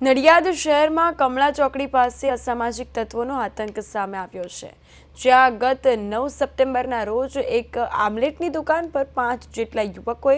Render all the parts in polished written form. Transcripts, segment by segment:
નડિયાદ શહેરમાં કમળા ચોકડી પાસે અસામાજિક તત્વોનો આતંક સામે આવ્યો છે, જ્યાં ગત 9 સપ્ટેમ્બરના રોજ એક આમલેટની દુકાન પર 5 જેટલા યુવકોએ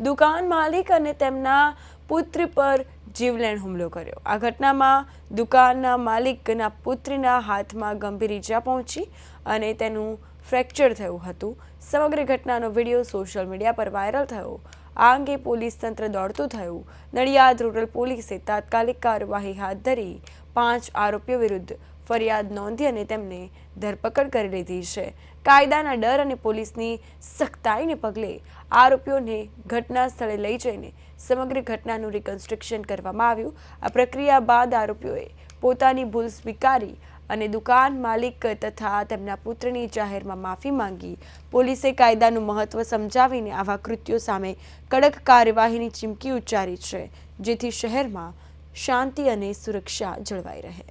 દુકાન માલિક અને તેમના પુત્ર પર જીવલેણ હુમલો કર્યો। આ ઘટનામાં દુકાનના માલિકના પુત્રના હાથમાં ગંભીર ઈજા પહોંચી અને તેનું ફ્રેક્ચર થયું હતું। સમગ્ર ઘટનાનો વિડીયો સોશિયલ મીડિયા પર વાયરલ થયો। આ અંગે પોલીસ તંત્ર દોડતું થયું। નડિયાદ રૂરલ પોલીસે તાત્કાલિક કાર્યવાહી હાથ ધરી 5 આરોપીઓ વિરુદ્ધ ફરિયાદ નોંધી અને તેમને ધરપકડ કરી લીધી છે। કાયદાના ડર અને પોલીસની સખ્તાઈને પગલે આરોપીઓને ઘટના સ્થળે લઈ જઈને સમગ્ર ઘટનાનું રિકન્સ્ટ્રક્શન કરવામાં આવ્યું। આ પ્રક્રિયા બાદ આરોપીઓએ પોતાની ભૂલ સ્વીકારી અને દુકાન માલિક તથા તેમના પુત્રની જાહેરમાં માફી માંગી। પોલીસે કાયદાનું મહત્વ સમજાવીને આવા કૃત્યો સામે કડક કાર્યવાહીની ચીમકી ઉચ્ચારી છે, જેથી શહેરમાં શાંતિ અને સુરક્ષા જળવાઈ રહે।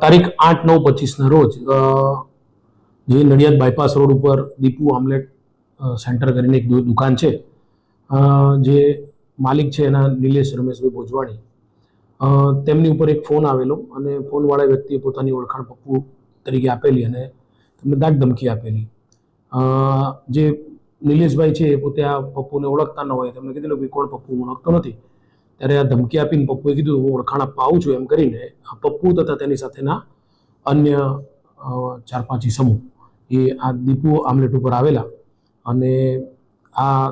તારીખ 8/9/25 રોજ જે નડિયાદ બાયપાસ રોડ ઉપર દીપુ આમલેટ સેન્ટર કરીને એક દુકાન છે, જે માલિક છે એના નિલેશ રમેશભાઈ ભોજવાણી, તેમની ઉપર એક ફોન આવેલો અને ફોનવાળા વ્યક્તિએ પોતાની ઓળખાણ પપ્પુ તરીકે આપેલી અને તેમને દાગ ધમકી આપેલી। જે નિલેશભાઈ છે એ પોતે આ પપ્પુને ઓળખતા ન હોય, તેમને કીધેલું કે કોણ પપ્પુ ઓળખતો નથી। ત્યારે આ ધમકી આપીને પપ્પુએ કીધું હું ઓળખાણ આપવા આવું છું એમ કરીને આ પપ્પુ તથા તેની સાથેના અન્ય 4-5 ઈસમો એ આ દીપુ આમલેટ ઉપર આવેલા અને આ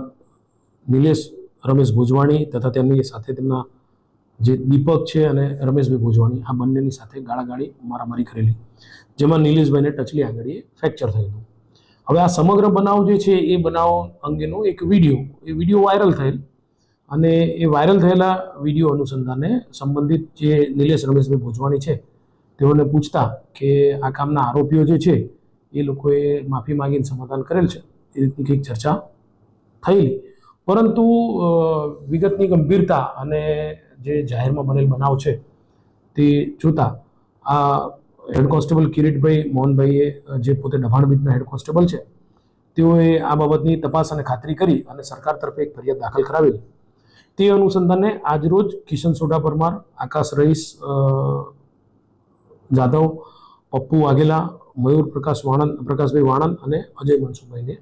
નિલેશ રમેશ ભોજવાણી તથા તેમની સાથે તેમના જે દીપક છે અને રમેશભાઈ ભોજવાણી આ બંનેની સાથે ગાળાગાળી મારામારી કરેલી, જેમાં નિલેશભાઈને ટચલી આંગળીએ ફ્રેક્ચર થયેલું। હવે આ સમગ્ર બનાવ જે છે એ બનાવ અંગેનો એક વિડીયો વાયરલ થયેલ અને એ વાયરલ થયેલા વિડીયો અનુસંધાને સંબંધિત જે નિલેશ રમેશભાઈ ભોજવાણી છે તેઓને પૂછતા કે આ કામના આરોપીઓ જે છે એ લોકોએ માફી માંગીને સમાધાન કરેલ છે, એ રીતની કંઈક ચર્ચા થયેલી। પરંતુ વિગતની ગંભીરતા અને જે જાહેરમાં બનેલ બનાવ છે તે જોતા આ હેડ કોન્સ્ટેબલ કિરીટભાઈ મોહનભાઈએ, જે પોતે દબાણ બીટના હેડ કોન્સ્ટેબલ છે, તેઓએ આ બાબતની તપાસ અને ખાતરી કરી અને સરકાર તરફે એક ફરિયાદ દાખલ કરાવેલી। તે અનુસંધાને આજરોજ કિશન સોઢા પરમાર, આકાશ રઈસ જાદવ, પપ્પુ વાઘેલા, મયુર પ્રકાશભાઈ વાણંદ અને અજય મનસુખભાઈને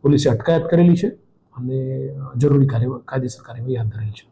પોલીસે અટકાયત કરેલી છે અને જરૂરી કાયદેસર કાર્યવાહી હાથ ધરેલી છે।